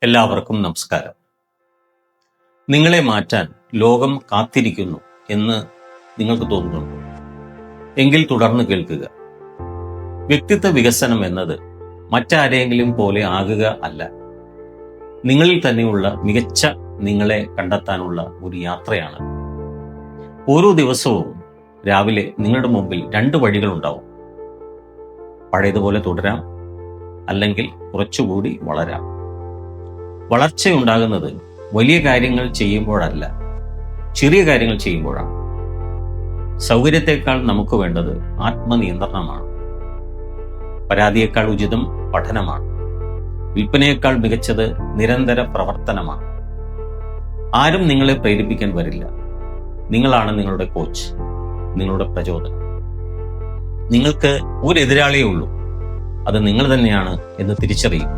എല്ലാവർക്കും നമസ്കാരം. നിങ്ങളെ മാറ്റാൻ ലോകം കാത്തിരിക്കുന്നു എന്ന് നിങ്ങൾക്ക് തോന്നുന്നുണ്ടോ? എങ്കിൽ തുടർന്ന് കേൾക്കുക. വ്യക്തിത്വ വികസനം എന്നത് മറ്റാരെങ്കിലും പോലെ ആകുക അല്ല, നിങ്ങളിൽ തന്നെയുള്ള മികച്ച നിങ്ങളെ കണ്ടെത്താനുള്ള ഒരു യാത്രയാണ്. ഓരോ ദിവസവും രാവിലെ നിങ്ങളുടെ മുമ്പിൽ 2 വഴികളുണ്ടാവും. പഴയതുപോലെ തുടരാം, അല്ലെങ്കിൽ കുറച്ചുകൂടി വളരാം. വളർച്ചയുണ്ടാകുന്നത് വലിയ കാര്യങ്ങൾ ചെയ്യുമ്പോഴല്ല, ചെറിയ കാര്യങ്ങൾ ചെയ്യുമ്പോഴാണ്. സൗകര്യത്തെക്കാൾ നമുക്ക് വേണ്ടത് ആത്മനിയന്ത്രണമാണ്. പരാതിയേക്കാൾ ഉചിതം പഠനമാണ്. വിൽപ്പനയേക്കാൾ മികച്ചത് നിരന്തര പ്രവർത്തനമാണ്. ആരും നിങ്ങളെ പ്രേരിപ്പിക്കാൻ വരില്ല. നിങ്ങളാണ് നിങ്ങളുടെ കോച്ച്, നിങ്ങളുടെ പ്രചോദനം. നിങ്ങൾക്ക് ഒരു എതിരാളിയേ ഉള്ളൂ, അത് നിങ്ങൾ തന്നെയാണ് എന്ന് തിരിച്ചറിയും.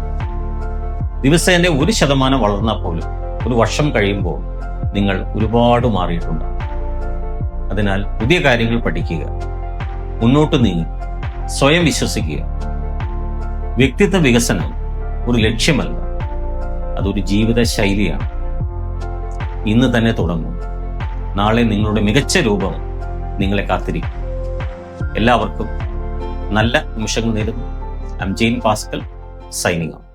ദിവസേന 1% വളർന്നാൽ പോലും 1 വർഷം കഴിയുമ്പോൾ നിങ്ങൾ ഒരുപാട് മാറിയിട്ടുണ്ട്. അതിനാൽ പുതിയ കാര്യങ്ങൾ പഠിക്കുക, മുന്നോട്ട് നീങ്ങുക, സ്വയം വിശ്വസിക്കുക. വ്യക്തിത്വ വികസനം ഒരു ലക്ഷ്യമല്ല, അതൊരു ജീവിത ശൈലിയാണ്. ഇന്ന് തന്നെ തുടങ്ങും. നാളെ നിങ്ങളുടെ മികച്ച രൂപം നിങ്ങളെ കാത്തിരിക്കും. എല്ലാവർക്കും നല്ല നിമിഷങ്ങൾ നേരുന്നു. I am Jain Pascal, signing of.